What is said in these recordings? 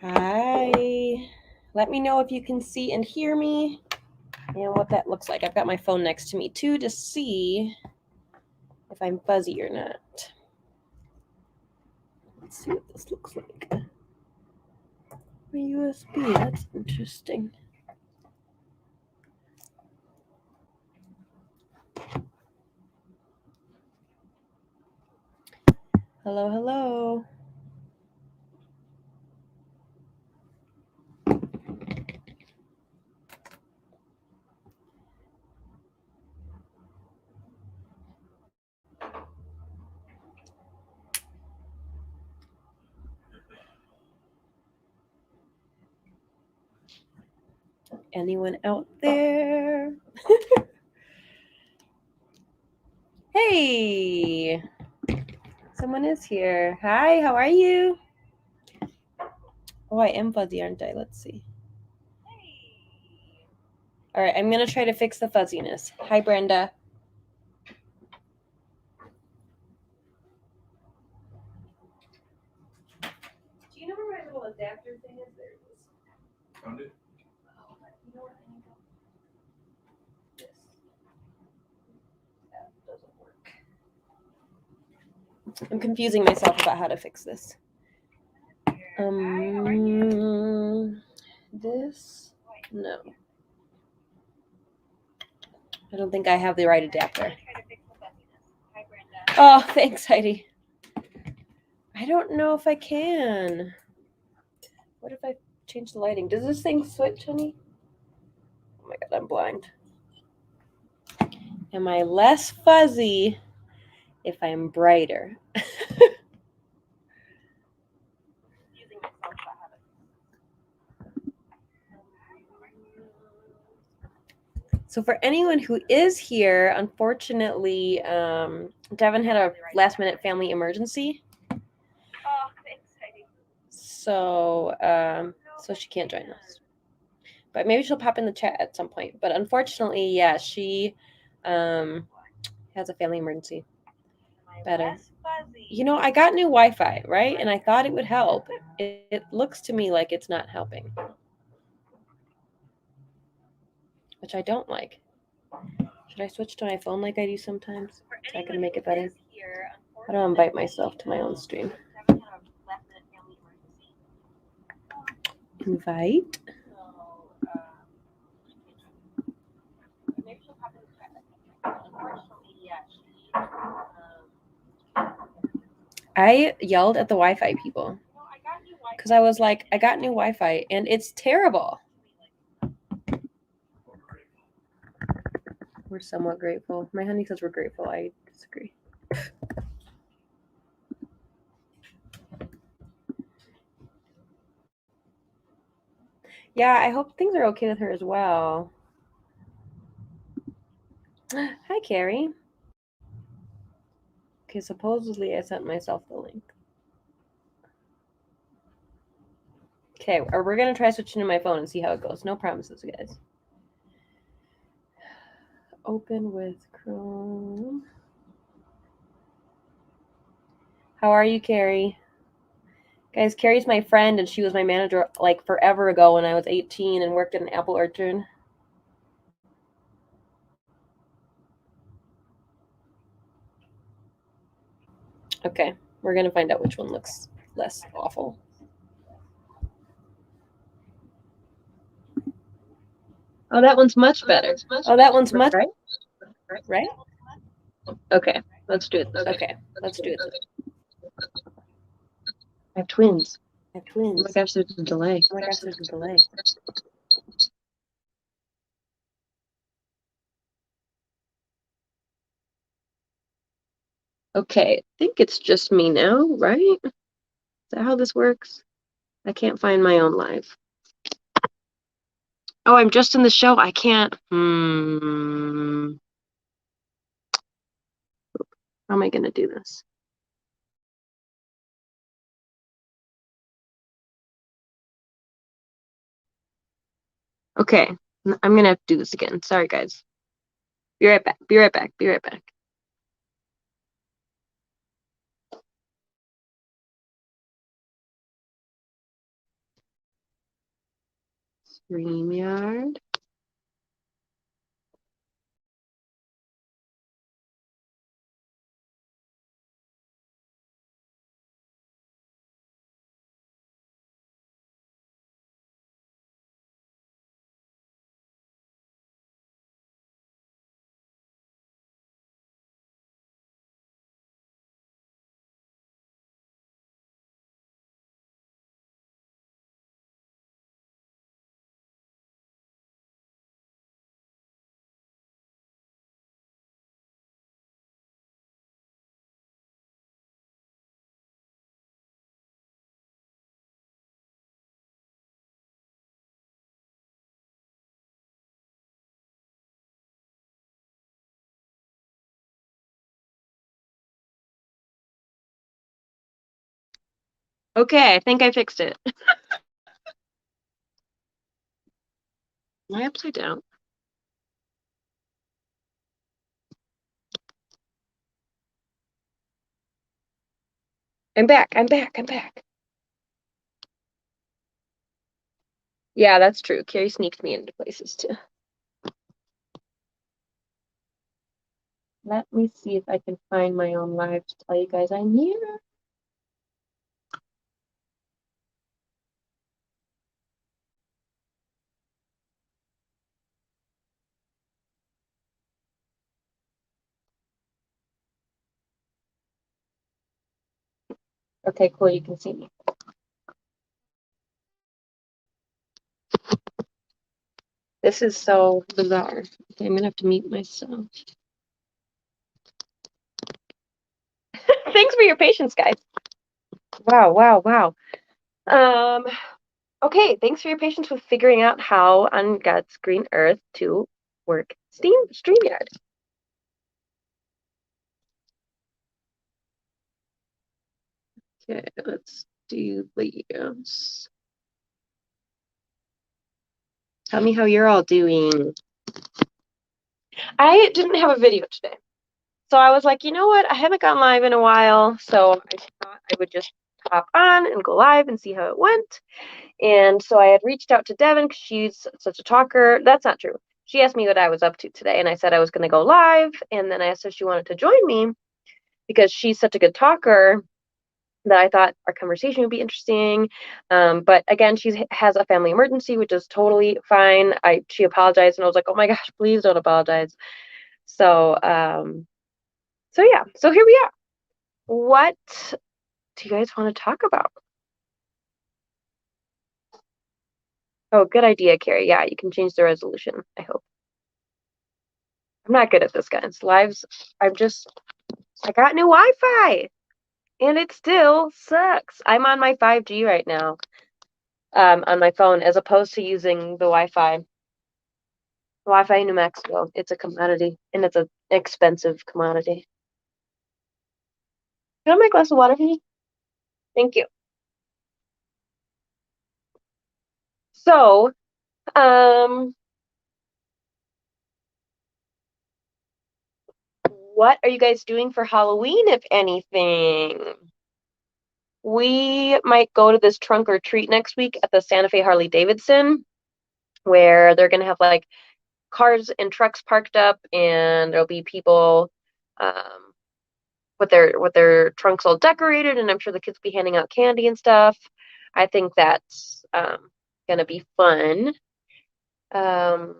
Hi. Let me know if you can see and hear me and what that looks like. I've got my phone next to me too to see if I'm fuzzy or not. Let's see what this looks like. A USB, that's interesting. Hello, hello. Anyone out there? Hey, someone is here. Hi, how are you? Oh, I am fuzzy, aren't I? Let's see. All right, I'm going to try to fix the fuzziness. Hi, Brenda. Do you know where my little adapter thing is? There it is. Found it? Oh, you know what? I need this. That doesn't work. I'm confusing myself about how to fix this. This? No. I don't think I have the right adapter. Oh, thanks, Heidi. I don't know if I can. What if I change the lighting? Does this thing switch, honey? Oh my god, I'm blind. Am I less fuzzy if I'm brighter? So for anyone who is here, unfortunately, Devin had a last-minute family emergency. Oh, thanks, Heidi. So she can't join us. But maybe she'll pop in the chat at some point. But unfortunately, yeah, she has a family emergency. Better. You know, I got new Wi-Fi, right? And I thought it would help. It looks to me like it's not helping. Which I don't like. Should I switch to my phone like I do sometimes? So I can make it better. I don't invite myself to my own stream. Invite. I yelled at the Wi-Fi people because I was like, I got new Wi-Fi and it's terrible. We're somewhat grateful. My honey says we're grateful. I disagree. Yeah, I hope things are okay with her as well. Hi, Carrie. Okay, supposedly I sent myself the link. Okay, we're going to try switching to my phone and see how it goes. No promises, guys. Open with Chrome. How are you, Carrie? Guys, Carrie's my friend, and she was my manager like forever ago when I was 18 and worked at an apple orchard. Okay, we're going to find out which one looks less awful. Oh, that one's much better. Oh, that one's much right. Right? Okay, let's do it. Okay, let's do it. I have twins. I have twins. Oh my gosh, there's a delay. Oh my gosh, there's a delay. Okay, I think it's just me now, right? Is that how this works? I can't find my own live. Oh, I'm just in the show. I can't. How am I going to do this? Okay, I'm going to have to do this again. Sorry, guys. Be right back. Be right back. Be right back. StreamYard. Okay, I think I fixed it. Am I upside down? I'm back. I'm back. I'm back. Yeah, that's true. Carrie sneaked me into places too. Let me see if I can find my own live to tell you guys I'm here. Okay, cool. You can see me. This is so bizarre. Okay, I'm gonna have to mute myself. Thanks for your patience, guys. Wow, wow, wow. Okay, thanks for your patience with figuring out how on God's green earth to work StreamYard. Okay, let's do videos. Tell me how you're all doing. I didn't have a video today. So I was like, you know what? I haven't gone live in a while, so I thought I would just hop on and go live and see how it went. And so I had reached out to Devin because she's such a talker. That's not true. She asked me what I was up to today, and I said I was going to go live. And then I asked if she wanted to join me because she's such a good talker that I thought our conversation would be interesting. But again, she has a family emergency, which is totally fine. She apologized, and I was like, oh my gosh, please don't apologize. So yeah, so here we are. What do you guys want to talk about? Oh, good idea, Carrie. Yeah, you can change the resolution, I hope. I'm not good at this, guys. Lives, I got new Wi-Fi, and it still sucks. I'm on my 5G right now, on my phone, as opposed to using the Wi-Fi. Wi-Fi in New Mexico, it's a commodity, and it's an expensive commodity. Can I have my glass of water, honey? Thank you. So, what are you guys doing for Halloween, if anything? We might go to this trunk or treat next week at the Santa Fe Harley Davidson, where they're gonna have like cars and trucks parked up, and there'll be people with their trunks all decorated, and I'm sure the kids will be handing out candy and stuff. I think that's gonna be fun. Other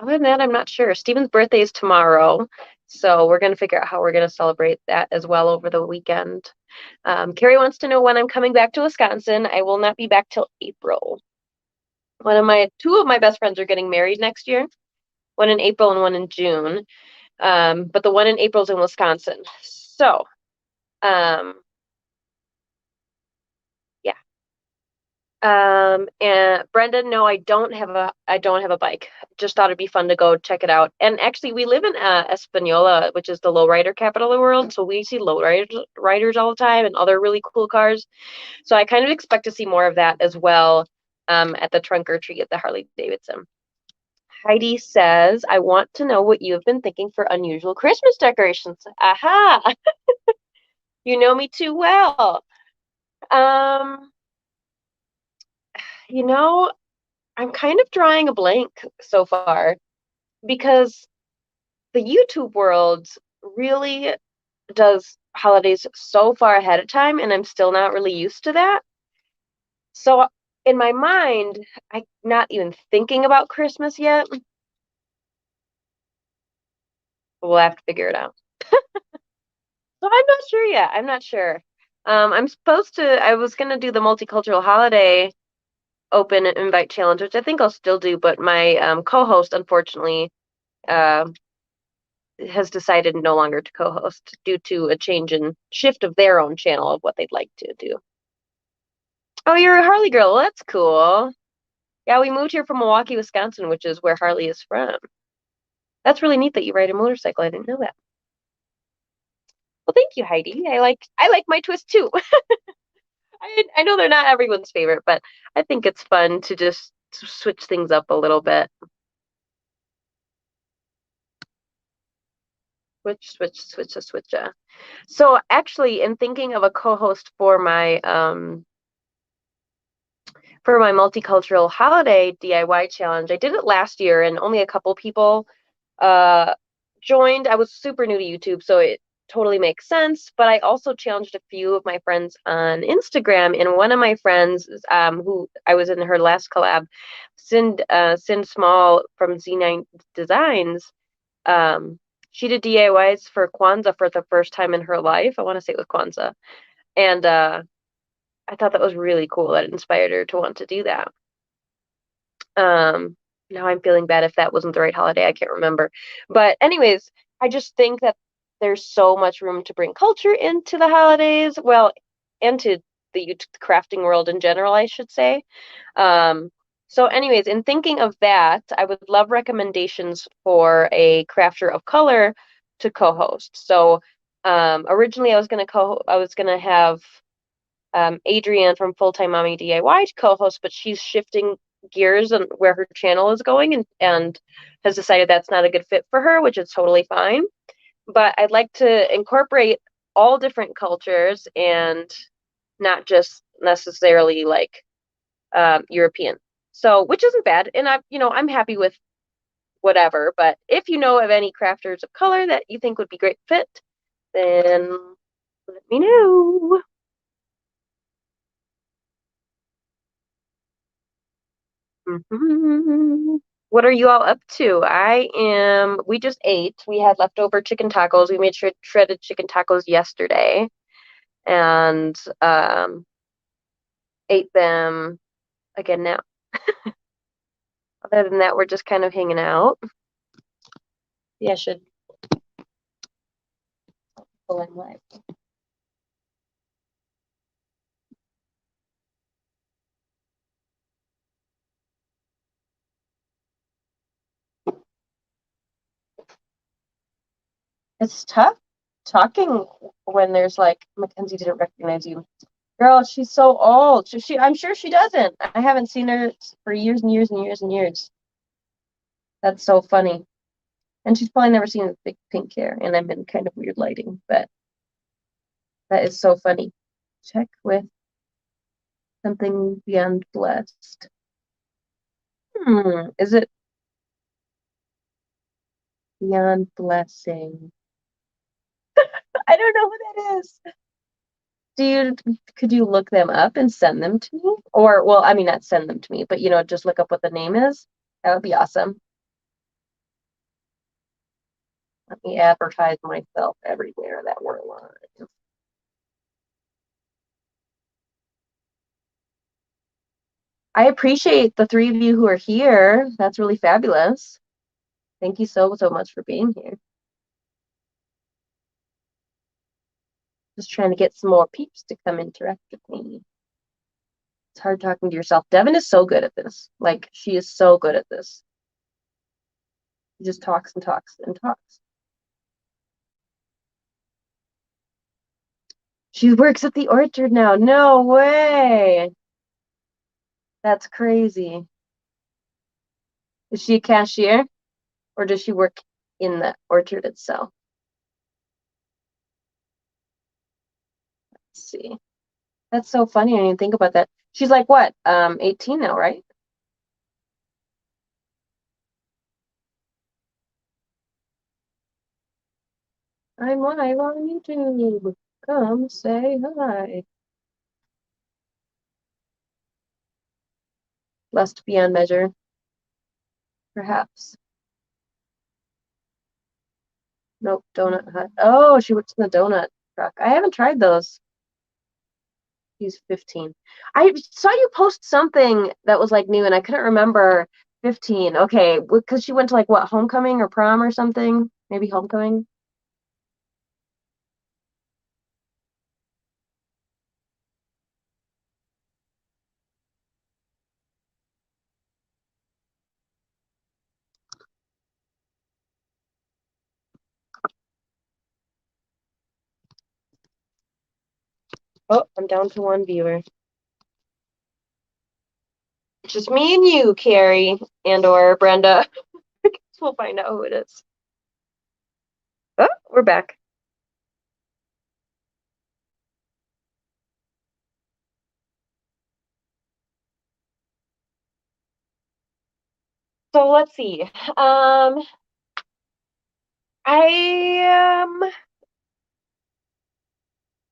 than that, I'm not sure. Steven's birthday is tomorrow, so we're gonna figure out how we're gonna celebrate that as well over the weekend. Carrie wants to know when I'm coming back to Wisconsin. I will not be back till April. Two of my best friends are getting married next year, one in April and one in June. But the one in April is in Wisconsin. So, yeah. And Brenda, no, I don't have a bike. Just thought it'd be fun to go check it out. And actually, we live in Espanola, which is the lowrider capital of the world. So we see lowriders all the time and other really cool cars. So I kind of expect to see more of that as well at the trunk or treat at the Harley Davidson. Heidi says, I want to know what you have been thinking for unusual Christmas decorations. Aha! You know me too well. You know, I'm kind of drawing a blank so far because the YouTube world really does holidays so far ahead of time, and I'm still not really used to that. So in my mind, I'm not even thinking about Christmas yet. We'll have to figure it out. So I'm not sure yet. I'm not sure. I was gonna do the multicultural holiday open invite challenge, which I think I'll still do, but my co-host, unfortunately, uh, has decided no longer to co-host due to a change in shift of their own channel of what they'd like to do. Oh, you're a Harley girl. Well, that's cool. Yeah, we moved here from Milwaukee, Wisconsin, which is where Harley is from. That's really neat that you ride a motorcycle. I didn't know that. Well, thank you, Heidi. I like my twist too. I know they're not everyone's favorite, but I think it's fun to just switch things up a little bit. Switch. So actually, in thinking of a co-host for my multicultural holiday DIY challenge, I did it last year, and only a couple people uh joined. I was super new to YouTube, so it totally makes sense. But I also challenged a few of my friends on Instagram, and one of my friends, who I was in her last collab, Sind Small from Z9 Designs, um, she did DIYs for Kwanzaa for the first time in her life. I want to say it was Kwanzaa, and I thought that was really cool. That inspired her to want to do that. Um, Now I'm feeling bad if that wasn't the right holiday. I can't remember. But anyways, I just think that there's so much room to bring culture into the holidays. Well, into the crafting world in general, I should say. Um, so anyways, in thinking of that, I would love recommendations for a crafter of color to co-host. So originally I was gonna have Adrienne from Full Time Mommy DIY co-host, but she's shifting gears and where her channel is going, and has decided that's not a good fit for her, which is totally fine. But I'd like to incorporate all different cultures and not just necessarily like European. So, which isn't bad, and I'm happy with whatever. But if you know of any crafters of color that you think would be great fit, then let me know. Mhm. What are you all up to? We just ate. We had leftover chicken tacos. We made shredded chicken tacos yesterday and ate them again now. Other than that, we're just kind of hanging out. Yeah, I should pull in live. It's tough talking when there's like Mackenzie didn't recognize you. Girl, she's so old. I'm sure she doesn't. I haven't seen her for years and years and years and years. That's so funny. And she's probably never seen the big pink hair, and I'm in kind of weird lighting, but that is so funny. Check with something beyond blessed. Is it beyond blessing? I don't know who that is. Could you look them up and send them to me? Or, well, I mean, not send them to me, but just look up what the name is. That would be awesome. Let me advertise myself everywhere that we're alive. I appreciate the three of you who are here. That's really fabulous. Thank you so, so much for being here. Just trying to get some more peeps to come interact with me. It's hard talking to yourself. Devin is so good at this. Like, she is so good at this. She just talks and talks and talks. She works at the orchard now. No way. That's crazy. Is she a cashier or does she work in the orchard itself? Let's see. That's so funny. I didn't think about that. She's like what? 18 now, right? I'm live on YouTube. Come say hi. Lust beyond measure, perhaps. Nope, donut hut. Oh, she works in the donut truck. I haven't tried those. He's 15. I saw you post something that was like new and I couldn't remember 15. Okay, because she went to like what, homecoming or prom or something? Maybe homecoming? Oh, I'm down to one viewer. It's just me and you, Carrie, and or Brenda. We'll find out who it is. Oh, we're back. So let's see. I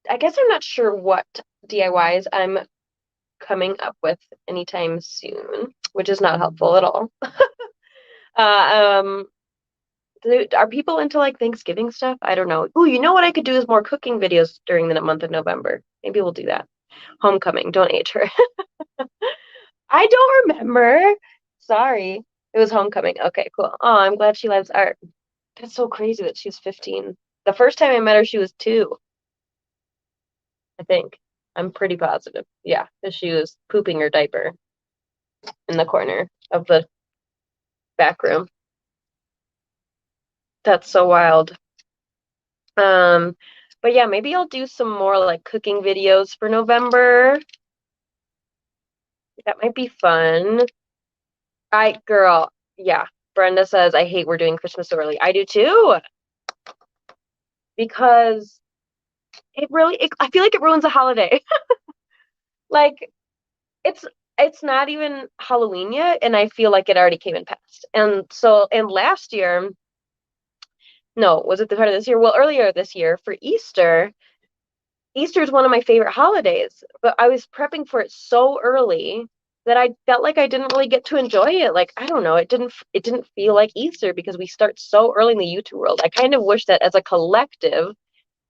I guess I'm not sure what DIYs I'm coming up with anytime soon, which is not helpful at all. Uh, um, are people into like Thanksgiving stuff? I don't know. Ooh, you know what I could do is more cooking videos during the month of November. Maybe we'll do that. Homecoming, don't age her. I don't remember. Sorry. It was homecoming. Okay, cool. Oh, I'm glad she loves art. That's so crazy that she's 15. The first time I met her, she was 2, I think. I'm pretty positive. Yeah, because she was pooping her diaper in the corner of the back room. That's so wild. Um, but yeah, maybe I'll do some more like cooking videos for November. That might be fun. Girl, yeah. Brenda says, I hate we're doing Christmas so early. I do too, because I feel like it ruins a holiday. Like, it's it's not even Halloween yet, and I feel like it already came and passed. And last year, no, was it the part of this year? Well, earlier this year for Easter, Easter is one of my favorite holidays, but I was prepping for it so early that I felt like I didn't really get to enjoy it. Like, I don't know, it didn't feel like Easter because we start so early in the YouTube world. I kind of wish that as a collective,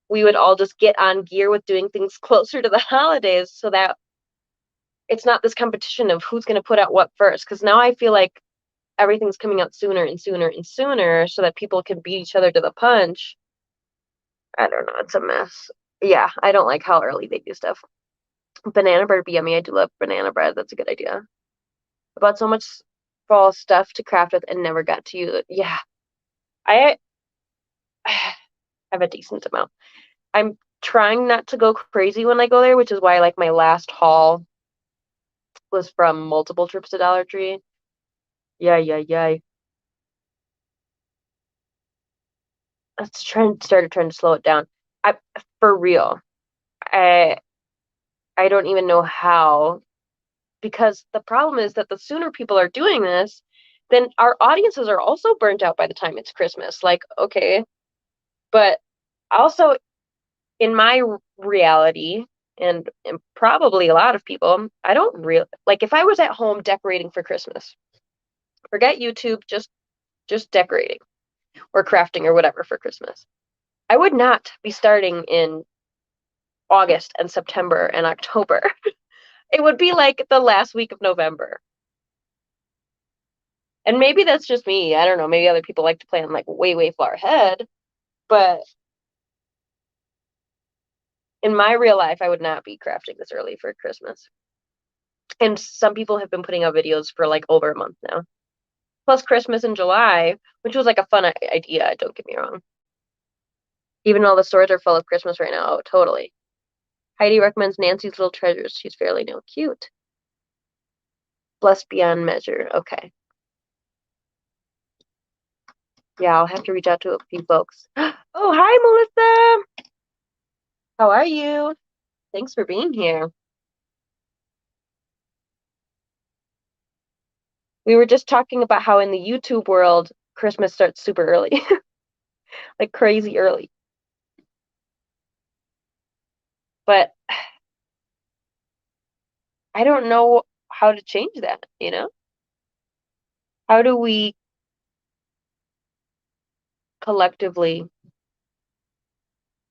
we would all just get on gear with doing things closer to the holidays so that it's not this competition of who's going to put out what first. Because now I feel like everything's coming out sooner and sooner and sooner so that people can beat each other to the punch. I don't know. It's a mess. Yeah, I don't like how early they do stuff. Banana bread would be yummy. I do love banana bread. That's a good idea. I bought so much fall stuff to craft with and never got to use it. Yeah, I have a decent amount. I'm trying not to go crazy when I go there, which is why like my last haul was from multiple trips to Dollar Tree. Yeah, yeah, yeah. Started trying to slow it down. I For real. I I don't even know how, because the problem is that the sooner people are doing this, then our audiences are also burnt out by the time it's Christmas. Like, okay, but also in my reality, and probably a lot of people, I don't really like if I was at home decorating for Christmas. Forget YouTube, just decorating or crafting or whatever for Christmas. I would not be starting in August and September and October. It would be like the last week of November. And maybe that's just me. I don't know. Maybe other people like to plan like way, way far ahead. But in my real life, I would not be crafting this early for Christmas. And some people have been putting out videos for like over a month now. Plus Christmas in July, which was like a fun idea. Don't get me wrong. Even though the stores are full of Christmas right now, totally. Heidi recommends Nancy's Little Treasures. She's fairly new. Cute. Blessed beyond measure. Okay. Yeah, I'll have to reach out to a few folks. Oh, hi, Melissa. How are you? Thanks for being here. We were just talking about how in the YouTube world, Christmas starts super early, like crazy early. But I don't know how to change that, you know? How do we collectively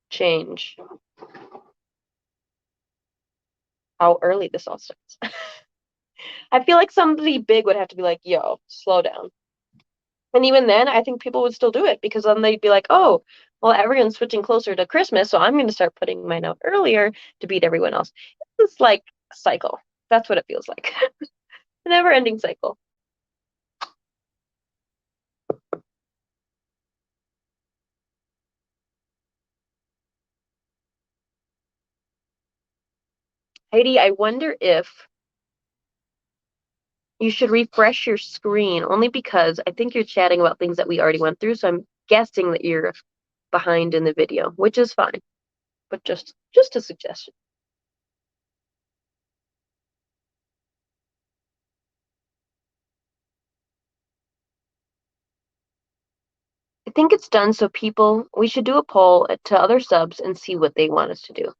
change how early this all starts? I feel like somebody big would have to be like, yo, slow down. And even then, I think people would still do it because then they'd be like, oh, well, everyone's switching closer to Christmas, so I'm going to start putting mine out earlier to beat everyone else. It's like a cycle. That's what it feels like. A never-ending cycle. Heidi, I wonder if you should refresh your screen only because I think you're chatting about things that we already went through, so I'm guessing that you're behind in the video, which is fine. But just a suggestion. I think it's done so we should do a poll to other subs and see what they want us to do.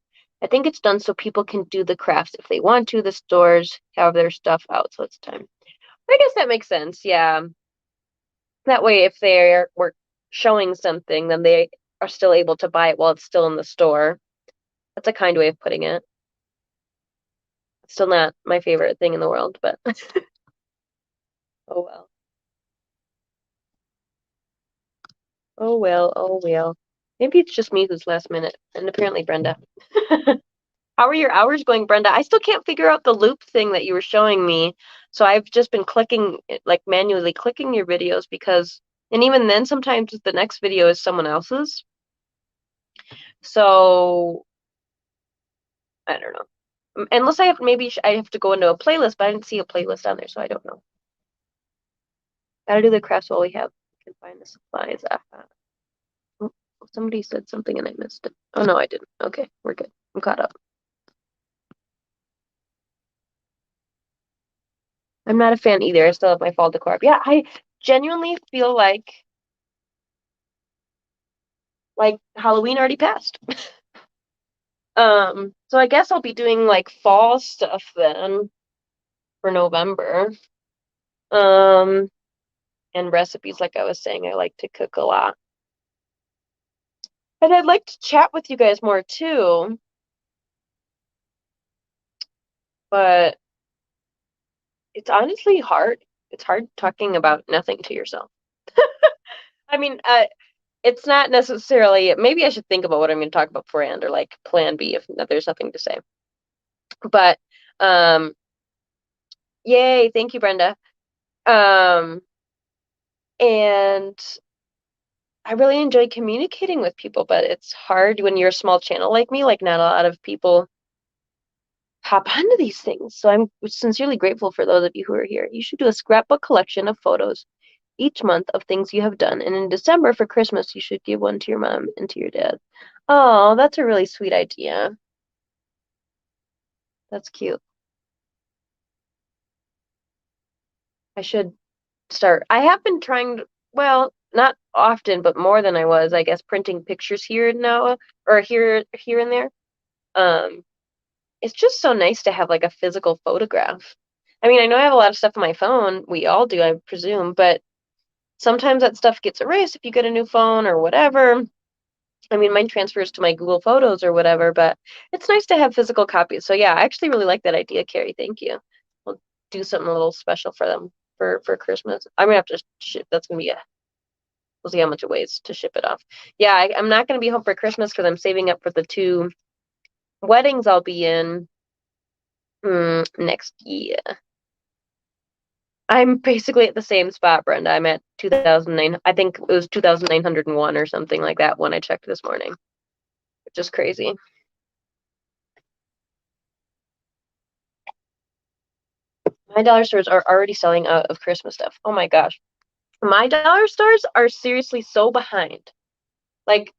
I think it's done so people can do the crafts if they want to. The stores have their stuff out, so it's time. I guess that makes sense. Yeah. That way, if we're showing something, then they are still able to buy it while it's still in the store. That's a kind way of putting it. It's still not my favorite thing in the world, but oh well. Oh well, oh well. Maybe it's just me who's last minute, and apparently Brenda. How are your hours going, Brenda? I still can't figure out the loop thing that you were showing me. So I've just been clicking, like manually clicking your videos because, and even then, sometimes the next video is someone else's. So I don't know. Unless I have, maybe I have to go into a playlist, but I didn't see a playlist on there, so I don't know. Gotta do the crafts while we can find the supplies. Oh, somebody said something and I missed it. Oh no, I didn't. Okay, we're good. I'm caught up. I'm not a fan either. I still have my fall decor. Yeah, I genuinely feel like Halloween already passed. So I guess I'll be doing like fall stuff then for November. Um, and recipes, like I was saying, I like to cook a lot. And I'd like to chat with you guys more too, but it's honestly hard. It's hard talking about nothing to yourself. I mean, it's not necessarily, maybe I should think about what I'm going to talk about beforehand or like plan B if there's nothing to say. But, yay, thank you, Brenda. Um, and I really enjoy communicating with people, but it's hard when you're a small channel like me, like not a lot of people hop onto these things. So I'm sincerely grateful for those of you who are here. You should do a scrapbook collection of photos each month of things you have done. And in December for Christmas, you should give one to your mom and to your dad. Oh, that's a really sweet idea. That's cute. I should start. I have been trying to, well, not often, but more than I was, I guess, printing pictures here and now, or here and there. Um, it's just so nice to have like a physical photograph. I mean, I know I have a lot of stuff on my phone. We all do, I presume, but sometimes that stuff gets erased if you get a new phone or whatever. I mean, mine transfers to my Google Photos or whatever, but it's nice to have physical copies. So yeah, I actually really like that idea, Carrie. Thank you. We'll do something a little special for them for Christmas. I'm gonna have to ship. That's gonna be we'll see how much it weighs to ship it off. Yeah, I'm not gonna be home for Christmas because I'm saving up for the 2 weddings I'll be in next year. I'm basically at the same spot, Brenda. I'm at 2009. I think it was 2,901 or something like that when I checked this morning, which is crazy. My dollar stores are already selling out of Christmas stuff. Oh my gosh. My dollar stores are seriously so behind. Like,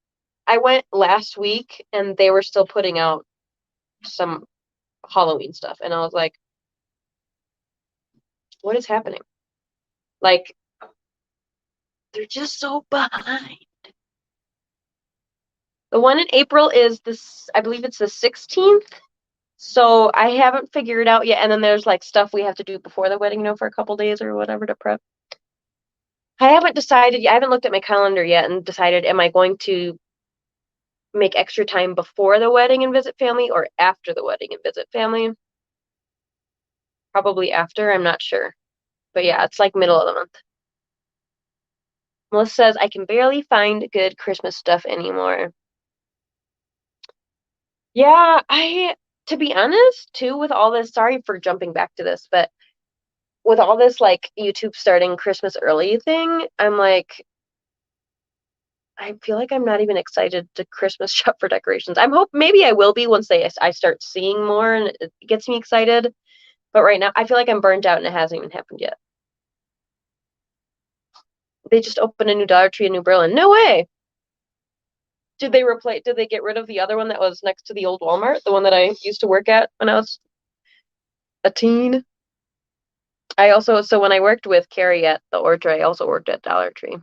I went last week and they were still putting out some Halloween stuff. And I was like, what is happening? Like, they're just so behind. The one in April is this, I believe it's the 16th. So I haven't figured out yet. And then there's like stuff we have to do before the wedding, for a couple days or whatever to prep. I haven't decided yet. I haven't looked at my calendar yet and decided, am I going to make extra time before the wedding and visit family or after the wedding and visit family? Probably after, I'm not sure. But yeah, it's like middle of the month. Melissa says, I can barely find good Christmas stuff anymore. Yeah, to be honest, too, with all this, sorry for jumping back to this, but with all this like YouTube starting Christmas early thing, I'm like, I feel like I'm not even excited to Christmas shop for decorations. Maybe I will be once I start seeing more and it gets me excited. But right now, I feel like I'm burnt out and it hasn't even happened yet. They just opened a new Dollar Tree in New Berlin. No way. Did they get rid of the other one that was next to the old Walmart, the one that I used to work at when I was a teen? So when I worked with Carrie at the Orchard, I also worked at Dollar Tree.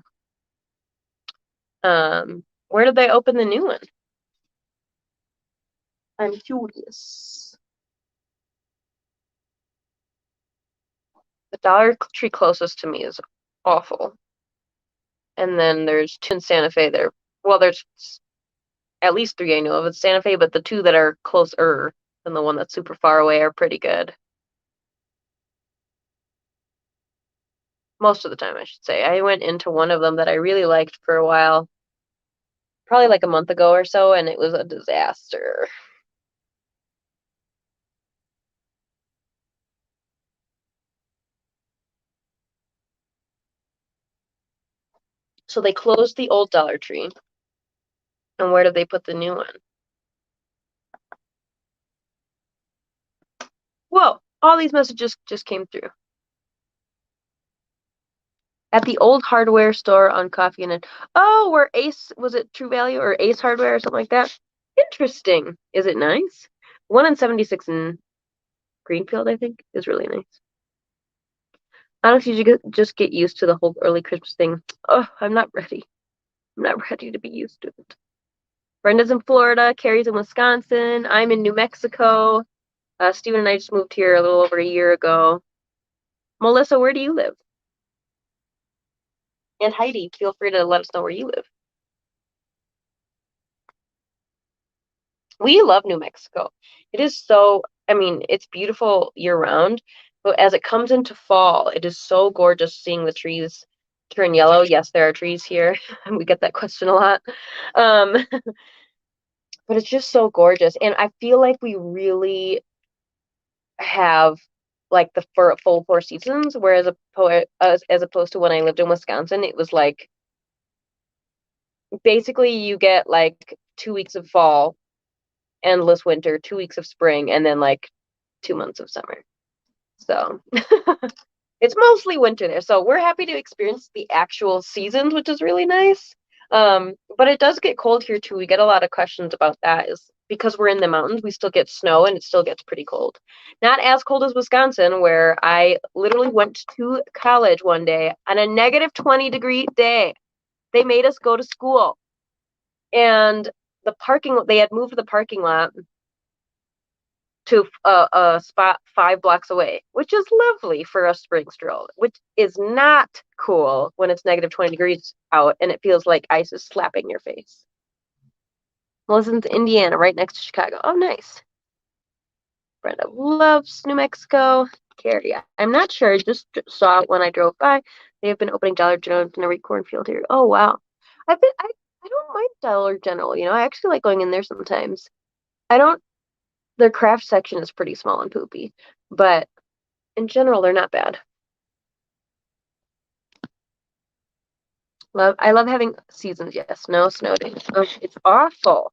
Where did they open the new one? I'm curious. The Dollar Tree closest to me is awful. And then there's two in Santa Fe there. Well, there's at least three I know of in Santa Fe, but the two that are closer than the one that's super far away are pretty good. Most of the time, I should say. I went into one of them that I really liked for a while, probably like a month ago or so, and it was a disaster. So they closed the old Dollar Tree. And where did they put the new one? Whoa, all these messages just came through. At the old hardware store on Coffee and where Ace, was it True Value or Ace Hardware or something like that? Interesting. Is it nice? 1 in 76 in Greenfield, I think, is really nice. I don't know if you just get used to the whole early Christmas thing. Oh, I'm not ready. I'm not ready to be used to it. Brenda's in Florida, Carrie's in Wisconsin, I'm in New Mexico. Steven and I just moved here a little over a year ago. Melissa, where do you live? And Heidi, feel free to let us know where you live. We love New Mexico. It is it's beautiful year round, but as it comes into fall, it is so gorgeous seeing the trees turn yellow. Yes, there are trees here. We get that question a lot. But it's just so gorgeous. And I feel like we really have like the full 4 seasons, whereas as opposed to when I lived in Wisconsin, it was like basically you get like 2 weeks of fall, endless winter, 2 weeks of spring, and then like 2 months of summer. So it's mostly winter there. So we're happy to experience the actual seasons, which is really nice. But it does get cold here too. We get a lot of questions about that is because we're in the mountains, we still get snow and it still gets pretty cold. Not as cold as Wisconsin, where I literally went to college one day on a negative 20-degree day. They made us go to school. And they had moved the parking lot to a spot 5 blocks away, which is lovely for a spring stroll, which is not cool when it's negative 20 degrees out and it feels like ice is slapping your face. Melissa's Indiana, right next to Chicago. Oh, nice. Brenda loves New Mexico. Carrie, I'm not sure. I just saw it when I drove by. They have been opening Dollar General in a wheat cornfield here. Oh, wow. I don't mind Dollar General. I actually like going in there sometimes. Their craft section is pretty small and poopy, but in general, they're not bad. I love having seasons. Yes, no snow days. Oh, it's awful.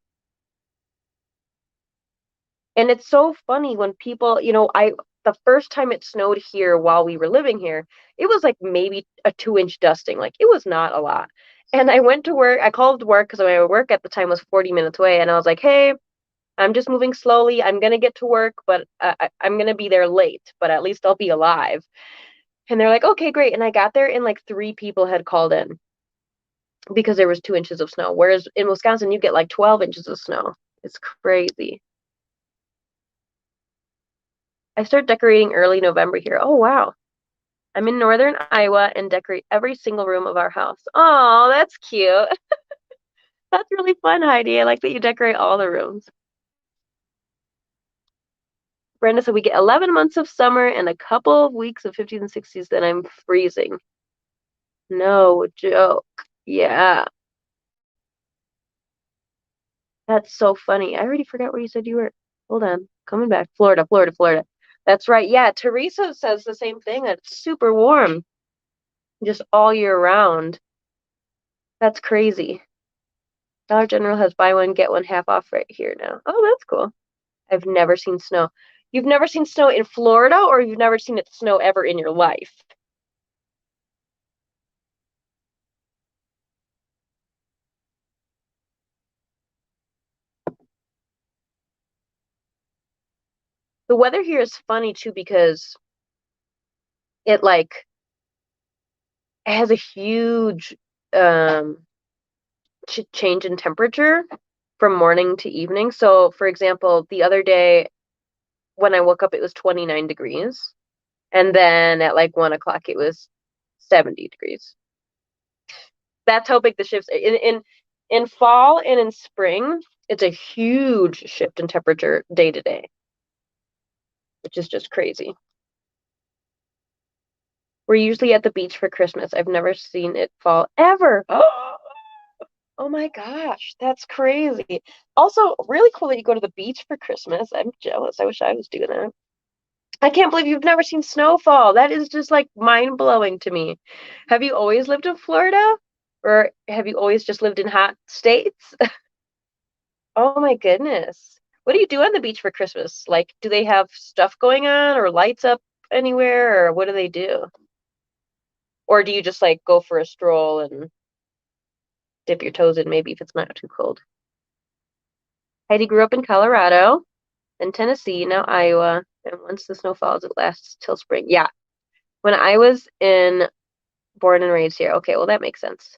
And it's so funny when people, the first time it snowed here while we were living here, it was like maybe a 2-inch dusting. Like it was not a lot. And I went to work. I called work because my work at the time was 40 minutes away. And I was like, hey, I'm just moving slowly. I'm going to get to work, but I'm going to be there late, but at least I'll be alive. And they're like, okay, great. And I got there and like 3 people had called in. because there was 2 inches of snow. Whereas in Wisconsin, you get like 12 inches of snow. It's crazy. I start decorating early November here. Oh, wow. I'm in northern Iowa and decorate every single room of our house. Oh, that's cute. That's really fun, Heidi. I like that you decorate all the rooms. Brenda said we get 11 months of summer and a couple of weeks of 50s and 60s, then I'm freezing. No joke. Yeah. That's so funny. I already forgot where you said you were. Hold on. Coming back. Florida, Florida, Florida. That's right. Yeah, Teresa says the same thing. It's super warm just all year round. That's crazy. Dollar General has buy one, get one half off right here now. Oh, that's cool. I've never seen snow. You've never seen snow in Florida, or you've never seen it snow ever in your life? The weather here is funny too because it like it has a huge change in temperature from morning to evening. So, for example, the other day when I woke up, it was 29 degrees, and then at like 1 o'clock, it was 70 degrees. That's how big the shifts in fall and in spring. It's a huge shift in temperature day to day, which is just crazy. We're usually at the beach for Christmas. I've never seen it fall ever. Oh my gosh, that's crazy. Also, really cool that you go to the beach for Christmas. I'm jealous. I wish I was doing that. I can't believe you've never seen snowfall. That is just like mind-blowing to me. Have you always lived in Florida? Or have you always just lived in hot states? Oh my goodness. What do you do on the beach for Christmas? Like, do they have stuff going on or lights up anywhere, or what do they do? Or do you just like go for a stroll and dip your toes in maybe if it's not too cold? Heidi grew up in Colorado, then Tennessee, now Iowa, and once the snow falls, it lasts till spring. Yeah. When I was born and raised here. Okay, well that makes sense.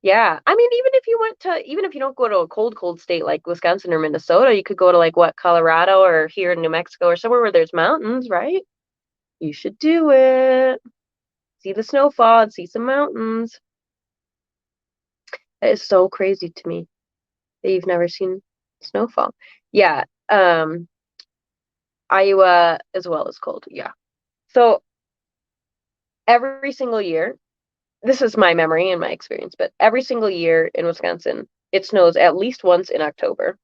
Yeah. I mean, even if you don't go to a cold state like Wisconsin or Minnesota, you could go to like what, Colorado or here in New Mexico or somewhere where there's mountains, right? You should do it. See the snowfall and see some mountains. That is so crazy to me that you've never seen snowfall. Yeah. Iowa as well is cold. Yeah. So every single year, this is my memory and my experience, but every single year in Wisconsin, it snows at least once in October.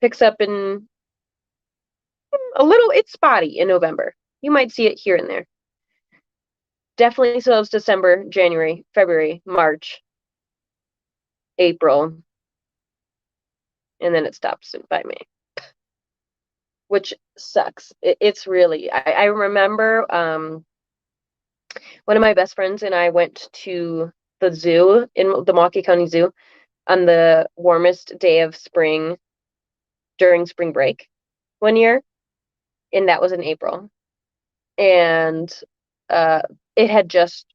Picks up in a little, it's spotty in November. You might see it here and there. Definitely snows December, January, February, March, April, and then it stops by May, which sucks. It's really, I remember one of my best friends and I went to the zoo in the Milwaukee County Zoo on the warmest day of spring during spring break one year, and that was in April. And uh, it had just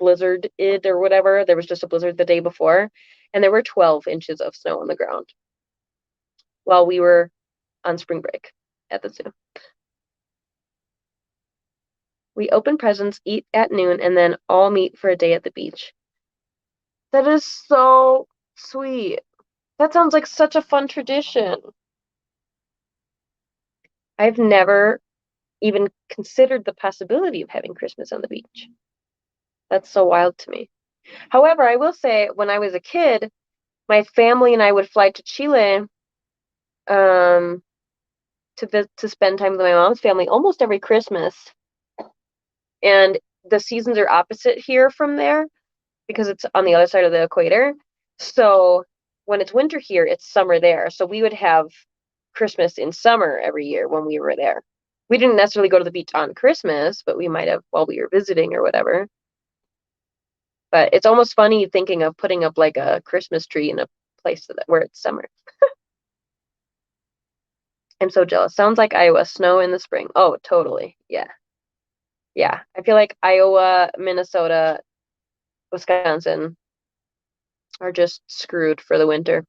blizzarded or whatever. There was just a blizzard the day before, and there were 12 inches of snow on the ground while we were on spring break at the zoo. We open presents, eat at noon, and then all meet for a day at the beach. That is so sweet. That sounds like such a fun tradition. I've never even considered the possibility of having Christmas on the beach. That's so wild to me. However, I will say when I was a kid, my family and I would fly to Chile um, to spend time with my mom's family almost every Christmas. And the seasons are opposite here from there because it's on the other side of the equator. So when it's winter here, it's summer there. So we would have Christmas in summer every year when we were there. We didn't necessarily go to the beach on Christmas, but we might have while we were visiting or whatever. But it's almost funny thinking of putting up like a Christmas tree in a place where it's summer. I'm so jealous. Sounds like Iowa, snow in the spring. Oh, totally. Yeah. Yeah. I feel like Iowa, Minnesota, Wisconsin are just screwed for the winter.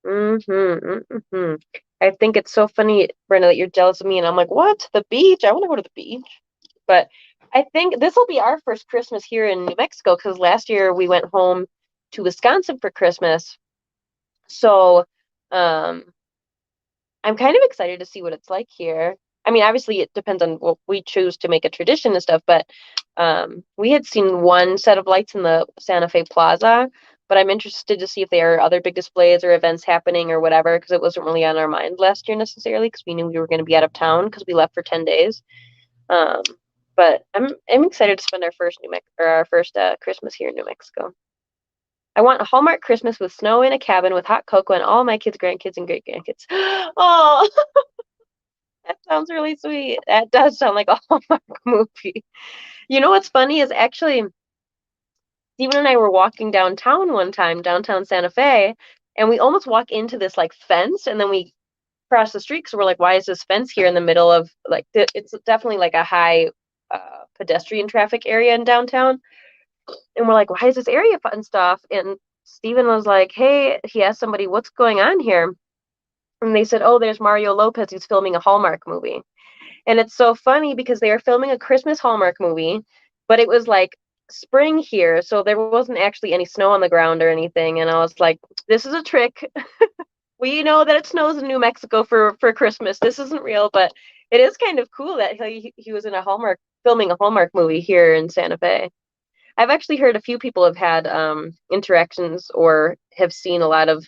Mm-hmm. I think it's so funny, Brenda, that you're jealous of me, and I'm like, what? The beach? I want to go to the beach. But I think this will be our first Christmas here in New Mexico because last year we went home to Wisconsin for Christmas. So, um, I'm kind of excited to see what it's like here. I mean, obviously it depends on what we choose to make a tradition and stuff, but we had seen one set of lights in the Santa Fe Plaza, but I'm interested to see if there are other big displays or events happening or whatever, because it wasn't really on our mind last year necessarily, because we knew we were going to be out of town because we left for 10 days. Um, but I'm excited to spend our first Christmas here in New Mexico. I want a Hallmark Christmas with snow in a cabin with hot cocoa and all my kids, grandkids, and great grandkids. Oh, that sounds really sweet. That does sound like a Hallmark movie. You know what's funny is actually Steven and I were walking downtown one time, downtown Santa Fe, and we almost walk into this like fence, and then we cross the street because we're like, why is this fence here in the middle of like it's definitely like a high pedestrian traffic area in downtown, and we're like, why is this area fun stuff? And Steven was like, hey, he asked somebody, what's going on here? And they said, oh, there's Mario Lopez who's filming a Hallmark movie. And it's so funny because they were filming a Christmas Hallmark movie, but it was like spring here, so there wasn't actually any snow on the ground or anything. And I was like, this is a trick. We know that it snows in New Mexico for Christmas. This isn't real, but it is kind of cool that he was in a Hallmark filming a Hallmark movie here in Santa Fe. I've actually heard a few people have had interactions or have seen a lot of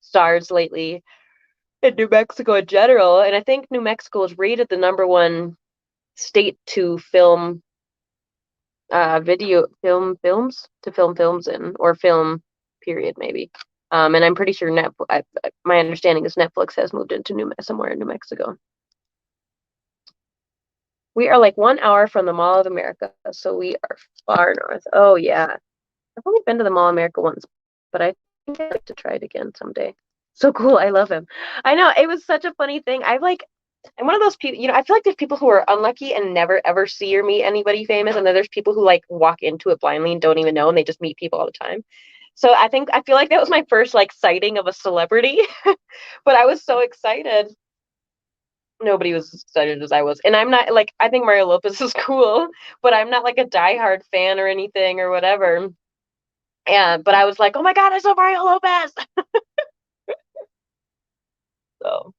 stars lately in New Mexico in general. And I think New Mexico is rated the number one state to film films in, or film period maybe. And I'm pretty sure my understanding is Netflix has moved into somewhere in New Mexico. We are like 1 hour from the Mall of America, so we are far north. Oh yeah, I've only been to the Mall of America once, but I think I'd like to try it again someday. So cool. I love him. I know it was such a funny thing. I'm one of those people, I feel like there's people who are unlucky and never ever see or meet anybody famous. And then there's people who like walk into it blindly and don't even know, and they just meet people all the time. So I feel like that was my first like sighting of a celebrity, but I was so excited. Nobody was as excited as I was. And I'm not like, I think Mario Lopez is cool, but I'm not like a diehard fan or anything or whatever. But I was like, oh my God, I saw Mario Lopez. So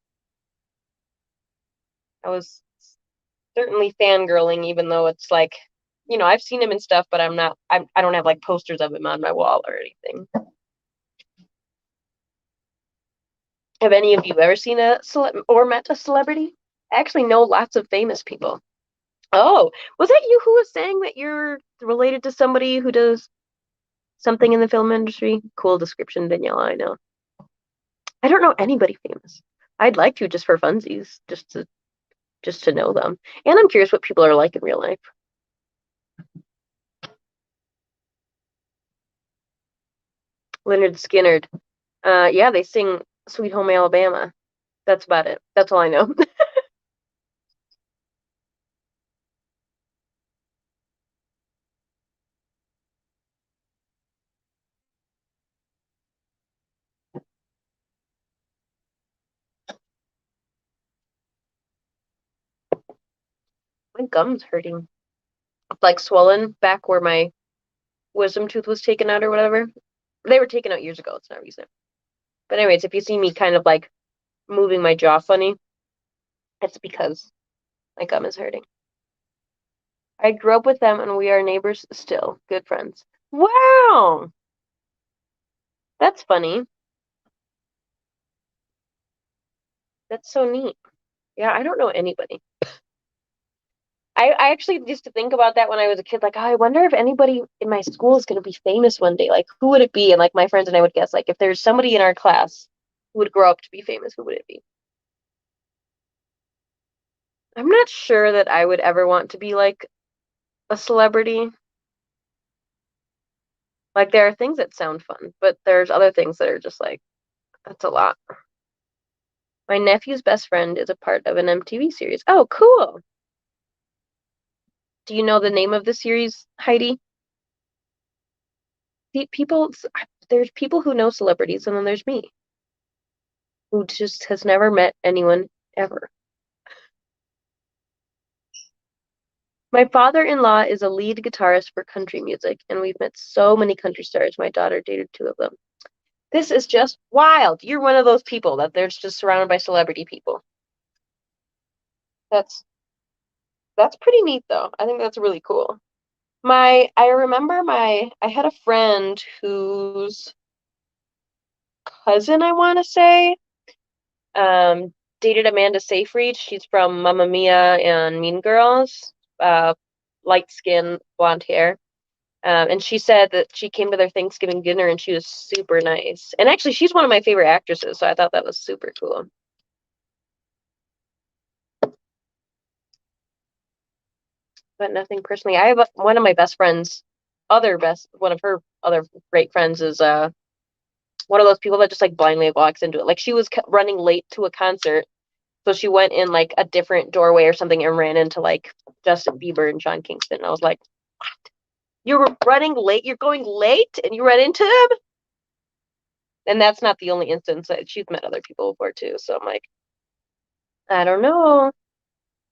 I was certainly fangirling, even though it's like, I've seen him and stuff, but I don't have like posters of him on my wall or anything. Have any of you ever seen or met a celebrity? I actually know lots of famous people. Oh, was that you who was saying that you're related to somebody who does something in the film industry? Cool description, Daniela, I know. I don't know anybody famous. I'd like to just for funsies, just to know them. And I'm curious what people are like in real life. Leonard Skinner. Yeah, they sing Sweet Home Alabama. That's about it. That's all I know. My gum's hurting. Like swollen back where my wisdom tooth was taken out or whatever. They were taken out years ago. It's not recent. But anyways, if you see me kind of like moving my jaw funny, it's because my gum is hurting. I grew up with them and we are neighbors still. Good friends. Wow. That's funny. That's so neat. Yeah, I don't know anybody. I actually used to think about that when I was a kid, like, oh, I wonder if anybody in my school is going to be famous one day. Like, who would it be? And like my friends and I would guess, like, if there's somebody in our class who would grow up to be famous, who would it be? I'm not sure that I would ever want to be like a celebrity. Like, there are things that sound fun, but there's other things that are just like, that's a lot. My nephew's best friend is a part of an MTV series. Oh, cool. Do you know the name of the series, Heidi? People, there's people who know celebrities, and then there's me, who just has never met anyone ever. My father-in-law is a lead guitarist for country music, and we've met so many country stars. My daughter dated 2 of them. This is just wild. You're one of those people that there's just surrounded by celebrity people. That's pretty neat though. I think that's really cool. I remember I had a friend whose cousin, I want to say, dated Amanda Seyfried. She's from Mamma Mia and Mean Girls. Light skin, blonde hair. And she said that she came to their Thanksgiving dinner and she was super nice. And actually, she's one of my favorite actresses, so I thought that was super cool. But nothing personally. I have one of my best friends, one of her other great friends is one of those people that just like blindly walks into it. Like she was running late to a concert, so she went in like a different doorway or something and ran into like Justin Bieber and Sean Kingston. I was like, what? You were running late? You're going late and you ran into them? And that's not the only instance. She's met other people before too. So I'm like, I don't know.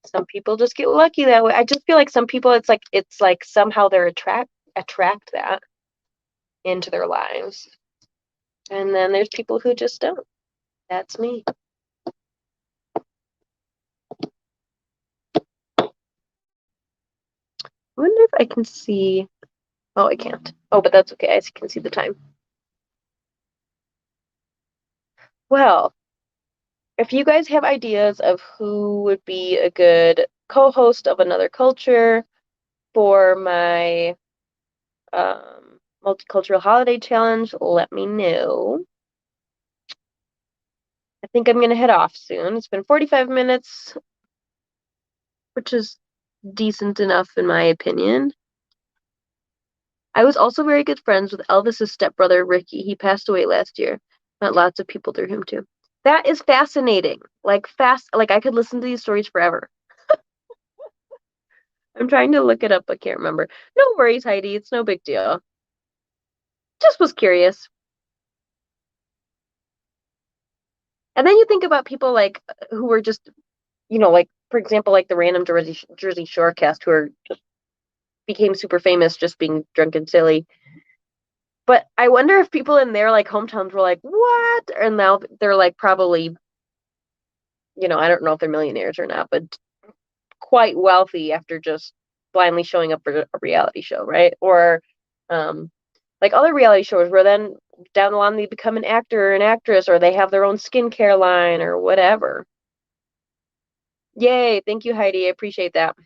Some people just get lucky that way. I just feel like some people it's like somehow they're attract that into their lives. And then there's people who just don't. That's me. I wonder if I can see. Oh, I can't. Oh, but that's okay. I can see the time. Well, if you guys have ideas of who would be a good co-host of Another Culture for my multicultural holiday challenge, let me know. I think I'm going to head off soon. It's been 45 minutes, which is decent enough in my opinion. I was also very good friends with Elvis's stepbrother, Ricky. He passed away last year. Met lots of people through him too. That is fascinating. Like I could listen to these stories forever. I'm trying to look it up, but can't remember. No worries, Heidi. It's no big deal. Just was curious. And then you think about people like who were just, like for example, like the random Jersey Shore cast who are just became super famous just being drunk and silly. But I wonder if people in their like hometowns were like, "What?" And now they're like probably, I don't know if they're millionaires or not, but quite wealthy after just blindly showing up for a reality show, right? Or like other reality shows where then down the line they become an actor or an actress or they have their own skincare line or whatever. Yay, thank you, Heidi. I appreciate that.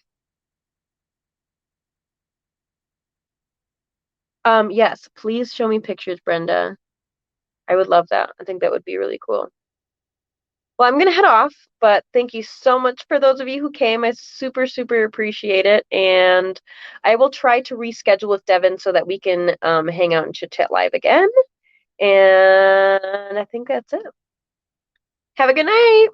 Yes, please show me pictures, Brenda. I would love that. I think that would be really cool. Well, I'm gonna head off, but thank you so much for those of you who came. I super, super appreciate it. And I will try to reschedule with Devin so that we can hang out and chit chat live again. And I think that's it. Have a good night.